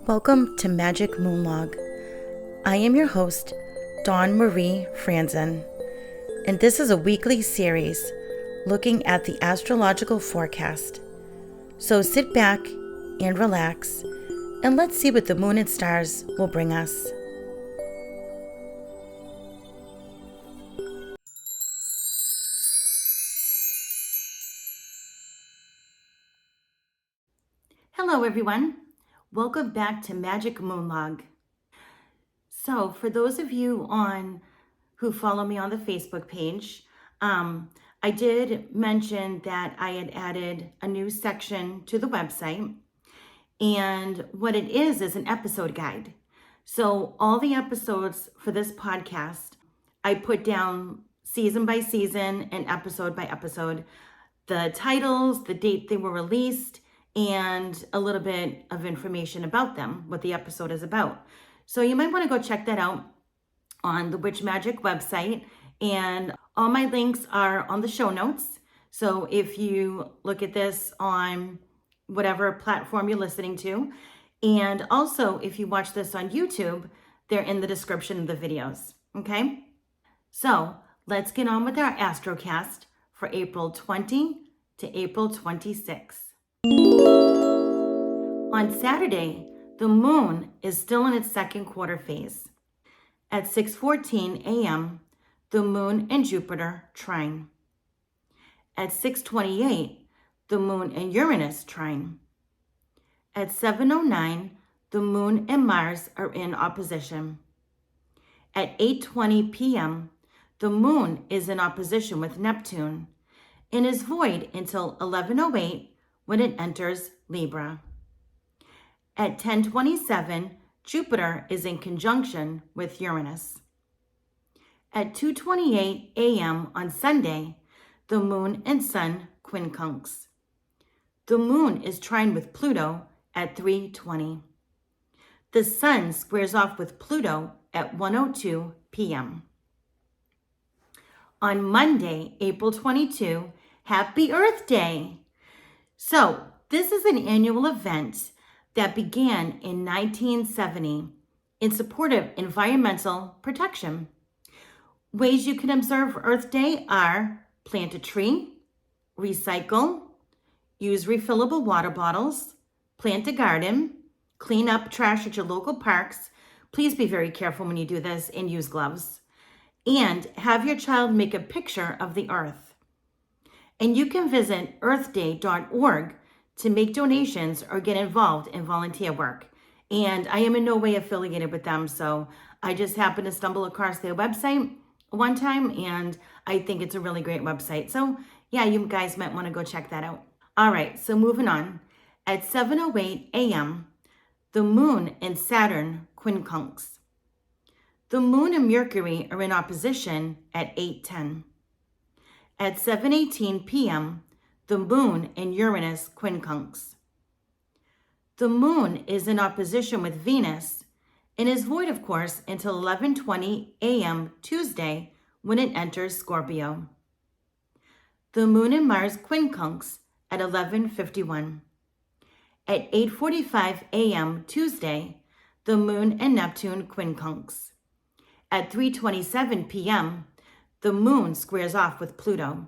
Welcome to Magick Moonlog. I am your host, Dawn Marie Franzen, and this is a weekly series looking at the astrological forecast. So sit back and relax, and let's see what the moon and stars will bring us. Hello everyone, welcome back to Magick Moonlog. So for those of you who follow me on the Facebook page, I did mention that I had added a new section to the website, and what it is an episode guide. So all the episodes for this podcast, I put down season by season and episode by episode, the titles, the date they were released, and a little bit of information about them, what the episode is about. So you might want to go check that out on the Witch Magic website, and all my links are on the show notes. So if you look at this on whatever platform you're listening to, and also if you watch this on YouTube, they're in the description of the videos, okay? So let's get on with our Astrocast for April 20 to April 26. On Saturday, the moon is still in its second quarter phase. At 6:14 a.m., the moon and Jupiter trine. At 6:28, the moon and Uranus trine. At 7:09, the moon and Mars are in opposition. At 8:20 p.m., the moon is in opposition with Neptune and is void until 11:08 when it enters Libra. At 10:27, Jupiter is in conjunction with Uranus. At 2:28 a.m. on Sunday, the moon and sun quincunx. The moon is trine with Pluto at 3:20. The sun squares off with Pluto at 1:02 p.m. On Monday, April 22, Happy Earth Day! So, this is an annual event that began in 1970 in support of environmental protection. Ways you can observe Earth Day are plant a tree, recycle, use refillable water bottles, plant a garden, clean up trash at your local parks. Please be very careful when you do this and use gloves. And have your child make a picture of the earth. And you can visit earthday.org to make donations or get involved in volunteer work. And I am in no way affiliated with them, so I just happened to stumble across their website one time, and I think it's a really great website. So yeah, you guys might want to go check that out. All right, so moving on. At 7:08 a.m., the moon and Saturn quincunx. The moon and Mercury are in opposition at 8:10. At 7:18 p.m., the moon and Uranus quincunx. The moon is in opposition with Venus and is void, of course, until 11:20 a.m. Tuesday when it enters Scorpio. The moon and Mars quincunx at 11:51. At 8:45 a.m. Tuesday, the moon and Neptune quincunx. At 3:27 p.m., the moon squares off with Pluto.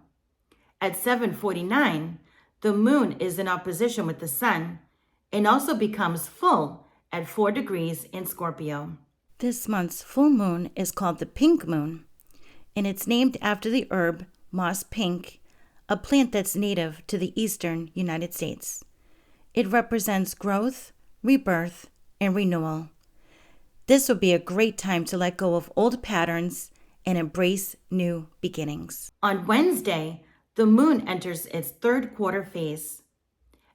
At 7:49, the moon is in opposition with the sun and also becomes full at 4 degrees in Scorpio. This month's full moon is called the pink moon, and it's named after the herb moss pink, a plant that's native to the eastern United States. It represents growth, rebirth, and renewal. This would be a great time to let go of old patterns and embrace new beginnings. On Wednesday, the moon enters its third quarter phase.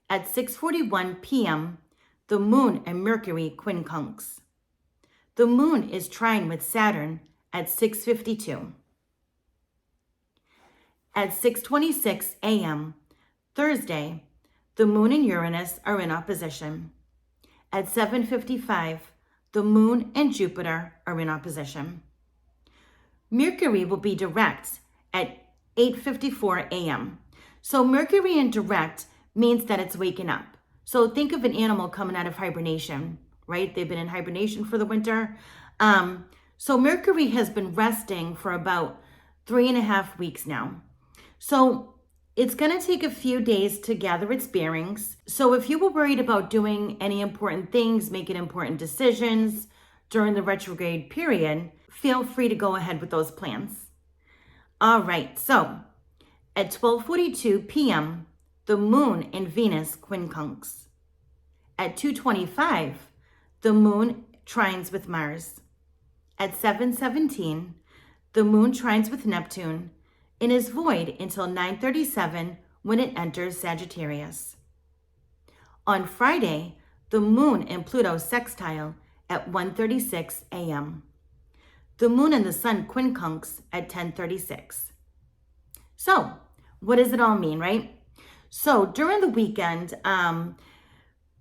At 6:41 p.m., the moon and Mercury quincunx. The moon is trine with Saturn at 6:52. At 6:26 a.m., Thursday, the moon and Uranus are in opposition. At 7:55, the moon and Jupiter are in opposition. Mercury will be direct at 8:54 a.m. So Mercury in direct means that it's waking up. So think of an animal coming out of hibernation, right? They've been in hibernation for the winter. So Mercury has been resting for about 3.5 weeks now. So it's going to take a few days to gather its bearings. So if you were worried about doing any important things, making important decisions during the retrograde period, feel free to go ahead with those plans. All right, so at 12:42 p.m., the moon and Venus quincunx. At 2:25, the moon trines with Mars. At 7:17, the moon trines with Neptune and is void until 9:37 when it enters Sagittarius. On Friday, the moon and Pluto sextile at 1:36 a.m. The moon and the sun quincunx at 10:36. So, what does it all mean, right? So, during the weekend,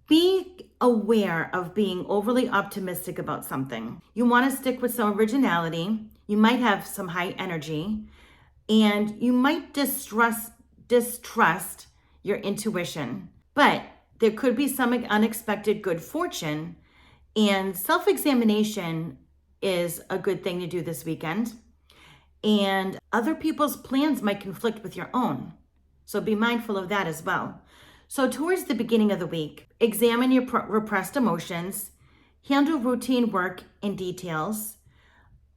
be aware of being overly optimistic about something. You want to stick with some originality. You might have some high energy, and you might distrust your intuition. But there could be some unexpected good fortune, and self-examination is a good thing to do this weekend. And other people's plans might conflict with your own. So be mindful of that as well. So towards the beginning of the week, examine your repressed emotions, handle routine work in details.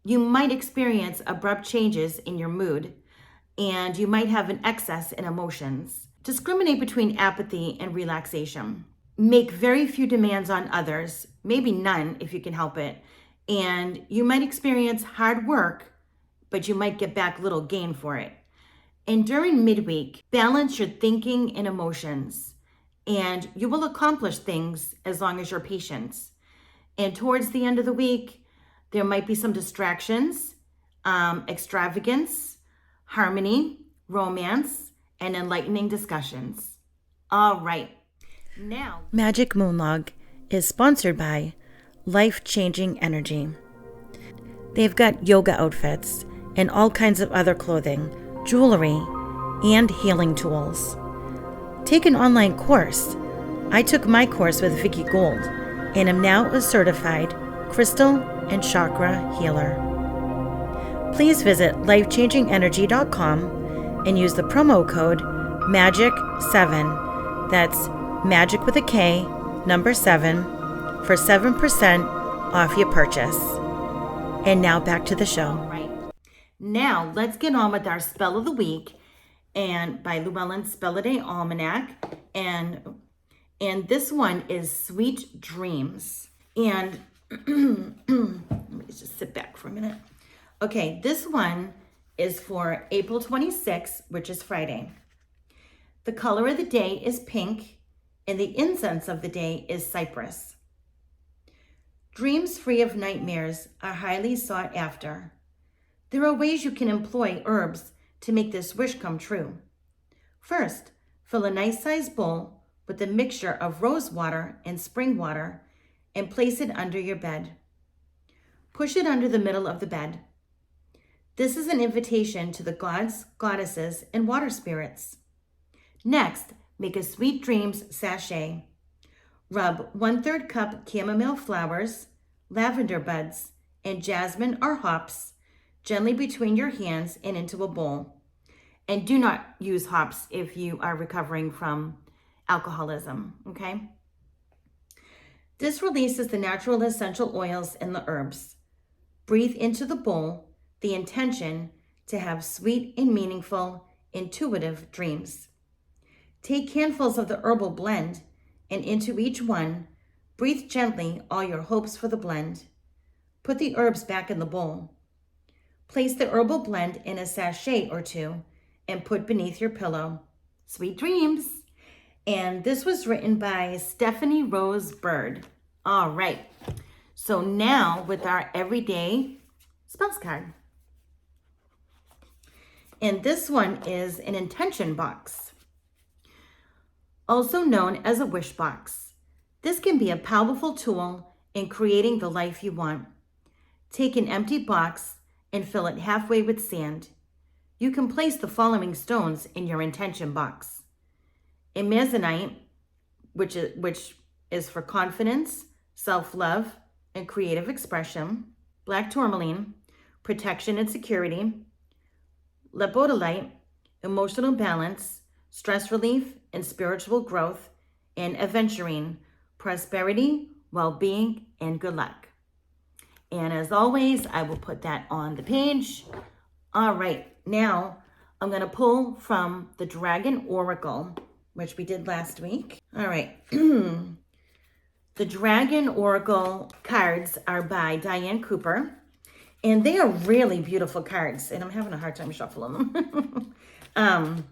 You might experience abrupt changes in your mood, and you might have an excess in emotions. Discriminate between apathy and relaxation. Make very few demands on others, maybe none if you can help it. And you might experience hard work, but you might get back little gain for it. And during midweek, balance your thinking and emotions, and you will accomplish things as long as you're patient. And towards the end of the week, there might be some distractions, extravagance, harmony, romance, and enlightening discussions. All right. Now, Magick Moonlog is sponsored by Life-Changing Energy. They've got yoga outfits and all kinds of other clothing, jewelry, and healing tools. Take an online course. I took my course with Vicky Gold and am now a certified crystal and chakra healer. Please visit lifechangingenergy.com and use the promo code MAGIC7, that's Magick with a K, number 7, for 7% off your purchase. And now back to the show. Right. Now let's get on with our spell of the week, and by Llewellyn Spell a Day Almanac, and this one is Sweet Dreams. And let me just sit back for a minute. Okay, this one is for April 26th, which is Friday. The color of the day is pink, and the incense of the day is cypress. Dreams free of nightmares are highly sought after. There are ways you can employ herbs to make this wish come true. First, fill a nice-sized bowl with a mixture of rose water and spring water and place it under your bed. Push it under the middle of the bed. This is an invitation to the gods, goddesses, and water spirits. Next, make a Sweet Dreams sachet. Rub 1/3 cup chamomile flowers, lavender buds, and jasmine or hops gently between your hands and into a bowl. And do not use hops if you are recovering from alcoholism, okay? This releases the natural essential oils and the herbs. Breathe into the bowl the intention to have sweet and meaningful, intuitive dreams. Take handfuls of the herbal blend, and into each one, breathe gently all your hopes for the blend. Put the herbs back in the bowl. Place the herbal blend in a sachet or two and put beneath your pillow. Sweet dreams. And this was written by Stephanie Rose Bird. All right. So now with our everyday spells card. And this one is an intention box, also known as a wish box. This can be a powerful tool in creating the life you want. Take an empty box and fill it halfway with sand. You can place the following stones in your intention box: amazonite, which is for confidence, self-love and creative expression, black tourmaline, protection and security, lepidolite, emotional balance, stress relief and spiritual growth, and aventurine, prosperity, well-being, and good luck. And as always, I will put that on the page. All right, now I'm going to pull from the Dragon Oracle, which we did last week. All right. The Dragon Oracle cards are by Diane Cooper, and they are really beautiful cards, and I'm having a hard time shuffling them.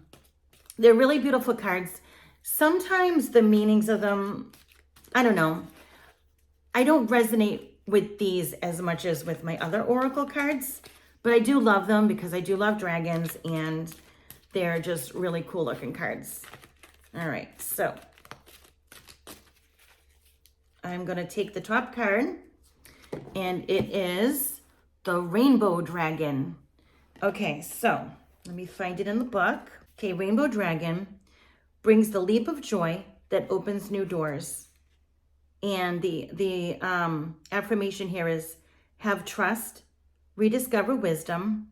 They're really beautiful cards. Sometimes the meanings of them, I don't know. I don't resonate with these as much as with my other Oracle cards, but I do love them because I do love dragons, and they're just really cool looking cards. All right, so I'm going to take the top card, and it is the Rainbow Dragon. Okay, so let me find it in the book. Okay, Rainbow Dragon brings the leap of joy that opens new doors. And the affirmation here is have trust, rediscover wisdom,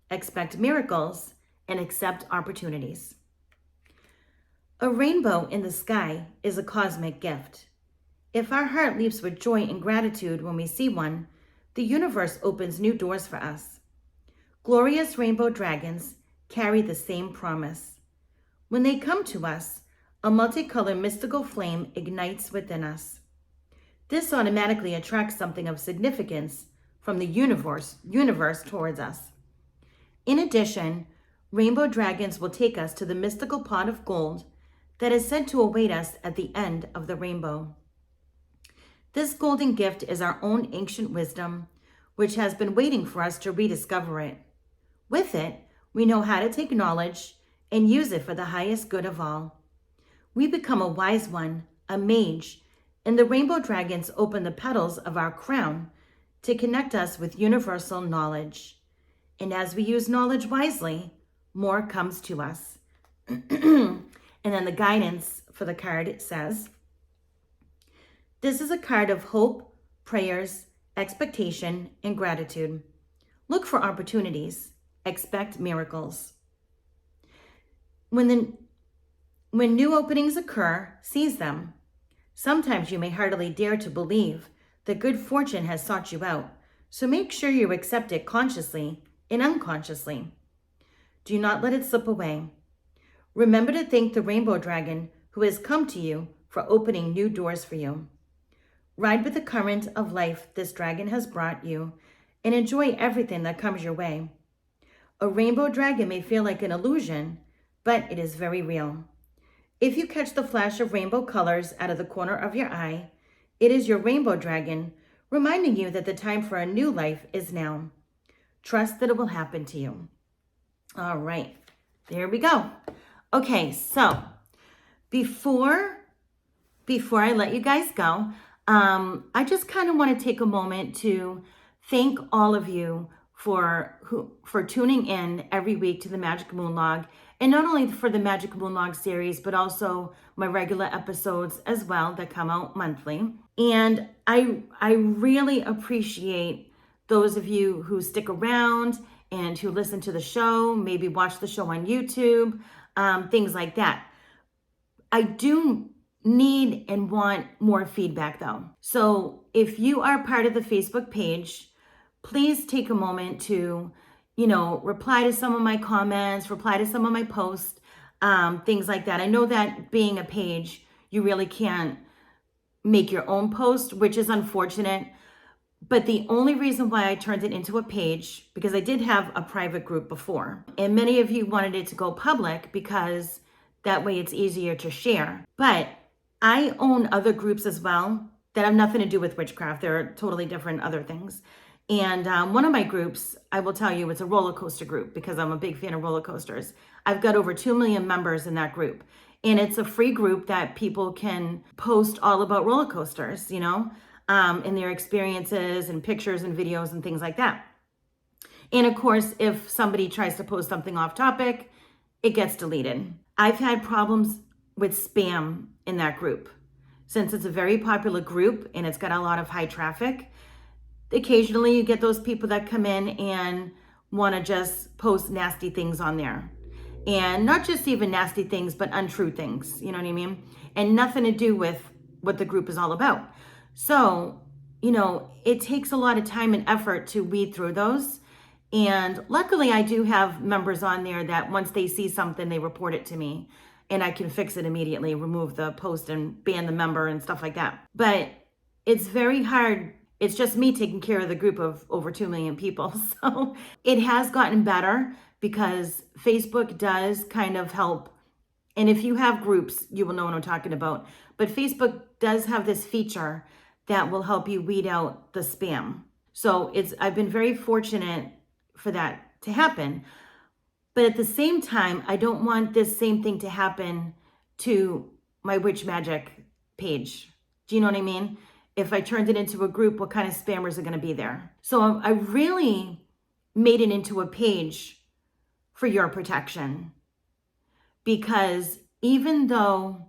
expect miracles, and accept opportunities. A rainbow in the sky is a cosmic gift. If our heart leaps with joy and gratitude when we see one, the universe opens new doors for us. Glorious rainbow dragons carry the same promise. When they come to us, a multicolored mystical flame ignites within us. This automatically attracts something of significance from the universe towards us. In addition, rainbow dragons will take us to the mystical pot of gold that is said to await us at the end of the rainbow. This golden gift is our own ancient wisdom, which has been waiting for us to rediscover it. With it, we know how to take knowledge and use it for the highest good of all. We become a wise one, a mage, and the rainbow dragons open the petals of our crown to connect us with universal knowledge. And as we use knowledge wisely, more comes to us. And then the guidance for the card, it says, this is a card of hope, prayers, expectation, and gratitude. Look for opportunities. Expect miracles. When new openings occur, seize them. Sometimes you may hardly dare to believe that good fortune has sought you out, so make sure you accept it consciously and unconsciously. Do not let it slip away. Remember to thank the rainbow dragon who has come to you for opening new doors for you. Ride with the current of life this dragon has brought you and enjoy everything that comes your way. A rainbow dragon may feel like an illusion, but it is very real. If you catch the flash of rainbow colors out of the corner of your eye, it is your rainbow dragon reminding you that the time for a new life is now. Trust that it will happen to you. All right, there we go. Okay, so before I let you guys go, I just kind of want to take a moment to thank all of you for tuning in every week to the Magick Moonlog, and not only for the Magick Moonlog series, but also my regular episodes as well that come out monthly. And I really appreciate those of you who stick around and who listen to the show, maybe watch the show on YouTube, things like that. I do need and want more feedback though. So if you are part of the Facebook page, please take a moment to, reply to some of my comments, reply to some of my posts, things like that. I know that being a page, you really can't make your own post, which is unfortunate. But the only reason why I turned it into a page, because I did have a private group before, and many of you wanted it to go public because that way it's easier to share. But I own other groups as well that have nothing to do with witchcraft. They're totally different other things. And one of my groups, I will tell you, it's a roller coaster group because I'm a big fan of roller coasters. I've got over 2 million members in that group. And it's a free group that people can post all about roller coasters, and their experiences and pictures and videos and things like that. And of course, if somebody tries to post something off topic, it gets deleted. I've had problems with spam in that group. since it's a very popular group and it's got a lot of high traffic, occasionally you get those people that come in and want to just post nasty things on there. And not just even nasty things, but untrue things, you know what I mean? And nothing to do with what the group is all about. So, it takes a lot of time and effort to weed through those. And luckily I do have members on there that once they see something, they report it to me and I can fix it immediately, remove the post and ban the member and stuff like that. But it's very hard. It's just me taking care of the group of over 2 million people. So it has gotten better because Facebook does kind of help. And if you have groups, you will know what I'm talking about. But Facebook does have this feature that will help you weed out the spam. So I've been very fortunate for that to happen. But at the same time, I don't want this same thing to happen to my Witch Magic page. Do you know what I mean? If I turned it into a group, what kind of spammers are going to be there? So I really made it into a page for your protection, because even though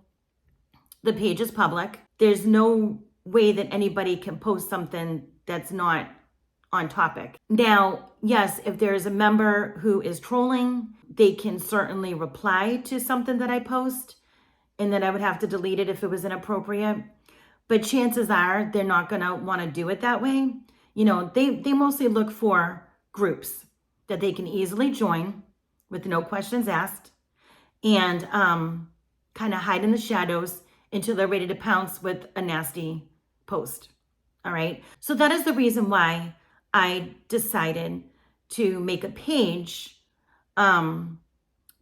the page is public, there's no way that anybody can post something that's not on topic. Now, yes, if there's a member who is trolling, they can certainly reply to something that I post, and then I would have to delete it if it was inappropriate. But chances are they're not going to want to do it that way. They mostly look for groups that they can easily join with no questions asked, and kind of hide in the shadows until they're ready to pounce with a nasty post. All right. So that is the reason why I decided to make a page,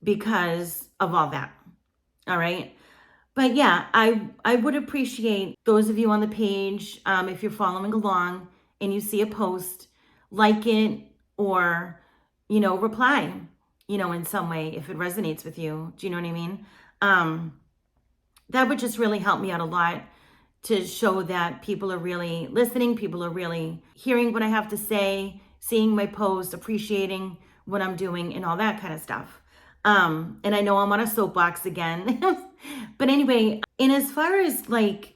because of all that. All right. But yeah, I would appreciate those of you on the page, if you're following along and you see a post, like it, or, reply, in some way if it resonates with you. Do you know what I mean? That would just really help me out a lot, to show that people are really listening, people are really hearing what I have to say, seeing my posts, appreciating what I'm doing and all that kind of stuff. And I know I'm on a soapbox again. But anyway, and as far as like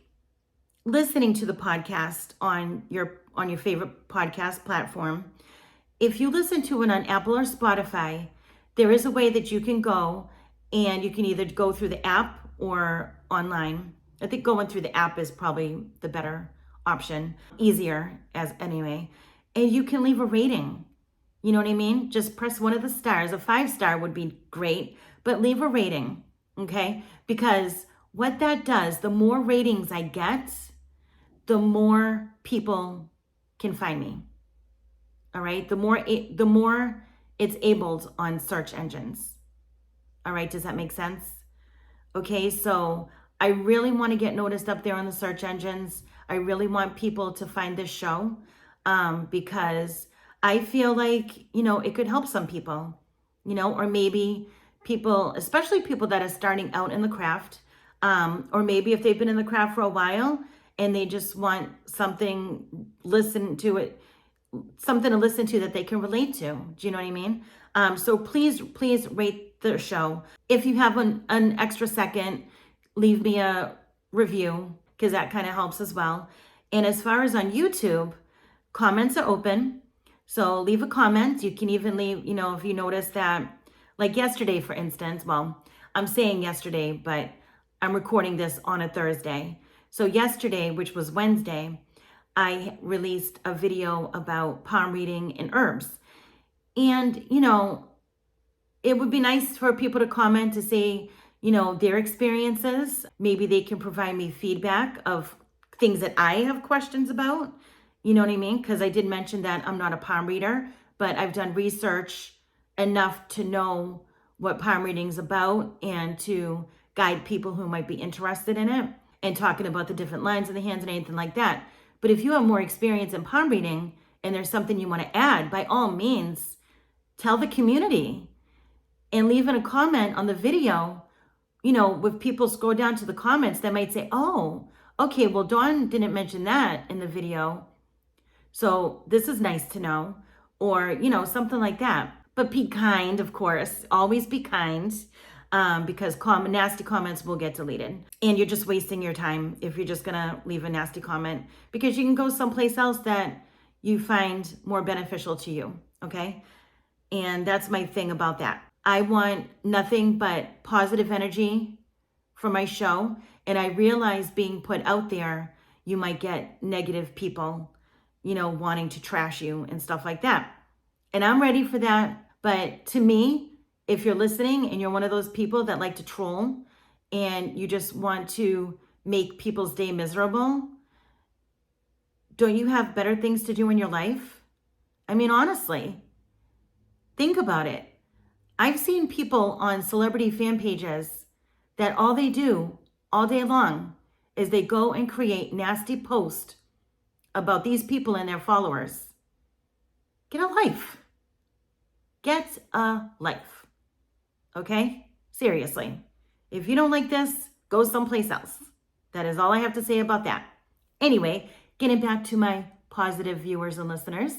listening to the podcast on your favorite podcast platform, if you listen to it on Apple or Spotify, there is a way that you can go, and you can either go through the app or online. I think going through the app is probably the better option, easier anyway. And you can leave a rating. You know what I mean? Just press one of the stars. A 5-star would be great, but leave a rating, okay? Because what that does, the more ratings I get, the more people can find me. All right? The more it's abled on search engines. All right? Does that make sense? Okay, so I really want to get noticed up there on the search engines. I really want people to find this show, because I feel like, it could help some people, or maybe people, especially people that are starting out in the craft, or maybe if they've been in the craft for a while and they just want something to listen to that they can relate to. Do you know what I mean? So please rate the show. If you have an extra second, leave me a review, because that kind of helps as well. And as far as on YouTube, comments are open. So leave a comment. You can even leave, if you notice that, like yesterday, for instance, well, I'm saying yesterday, but I'm recording this on a Thursday. So yesterday, which was Wednesday, I released a video about palm reading and herbs. And, it would be nice for people to comment to say, their experiences. Maybe they can provide me feedback of things that I have questions about. You know what I mean? Because I did mention that I'm not a palm reader, but I've done research enough to know what palm reading is about and to guide people who might be interested in it, and talking about the different lines of the hands and anything like that. But if you have more experience in palm reading and there's something you want to add, by all means, tell the community and leave in a comment on the video. If people scroll down to the comments, they might say, oh, okay, well, Dawn didn't mention that in the video, so this is nice to know, or, something like that. But be kind, of course. Always be kind. because nasty comments will get deleted. And you're just wasting your time if you're just gonna leave a nasty comment, because you can go someplace else that you find more beneficial to you, okay? And that's my thing about that. I want nothing but positive energy for my show. And I realize being put out there, you might get negative people, wanting to trash you and stuff like that. And I'm ready for that. But to me, if you're listening and you're one of those people that like to troll and you just want to make people's day miserable, don't you have better things to do in your life? I mean, honestly, think about it. I've seen people on celebrity fan pages that all they do all day long is they go and create nasty posts about these people and their followers. Get a life. Get a life. Okay? Seriously. If you don't like this, go someplace else. That is all I have to say about that. Anyway, getting back to my positive viewers and listeners.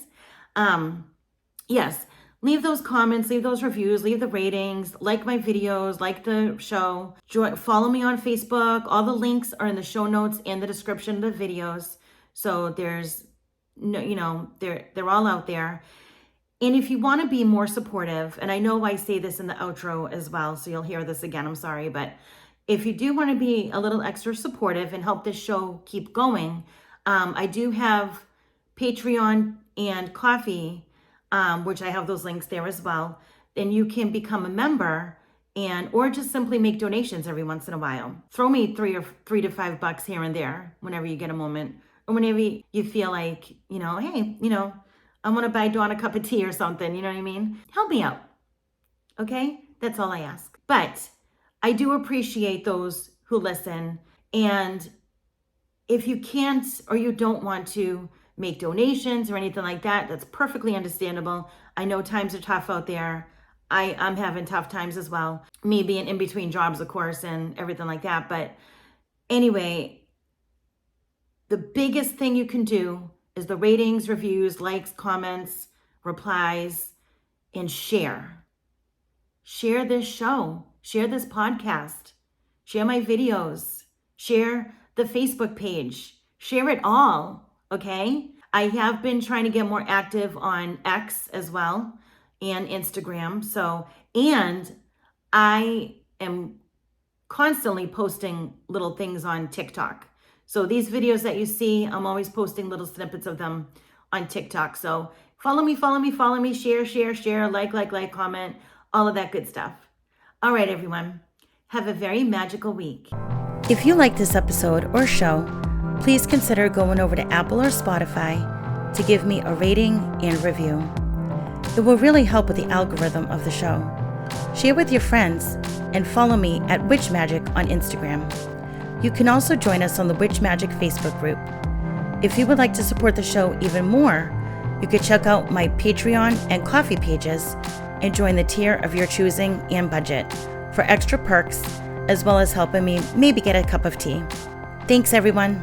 Yes, leave those comments, leave those reviews, leave the ratings, like my videos, like the show. Follow me on Facebook. All the links are in the show notes and the description of the videos. So there's no, they're all out there. And if you want to be more supportive, and I know I say this in the outro as well, so you'll hear this again, I'm sorry, but if you do want to be a little extra supportive and help this show keep going, I do have Patreon and Coffee, which I have those links there as well. Then you can become a member or just simply make donations every once in a while. Throw me $3 to $5 here and there whenever you get a moment, or whenever you feel like, hey, I want to buy Dawn a cup of tea or something, you know what I mean? Help me out, okay? That's all I ask. But I do appreciate those who listen. And if you can't or you don't want to make donations or anything like that, that's perfectly understandable. I know times are tough out there. I'm having tough times as well. Me being in between jobs, of course, and everything like that. But anyway, the biggest thing you can do is the ratings, reviews, likes, comments, replies, and share. Share this show. Share this podcast. Share my videos. Share the Facebook page. Share it all, okay? I have been trying to get more active on X as well and Instagram. And I am constantly posting little things on TikTok. So these videos that you see, I'm always posting little snippets of them on TikTok. So follow me, share, like, comment, all of that good stuff. All right, everyone. Have a very magical week. If you like this episode or show, please consider going over to Apple or Spotify to give me a rating and review. It will really help with the algorithm of the show. Share with your friends and follow me at Witch Magick on Instagram. You can also join us on the Witch Magick Facebook group. If you would like to support the show even more, you could check out my Patreon and Coffee pages and join the tier of your choosing and budget for extra perks, as well as helping me maybe get a cup of tea. Thanks, everyone.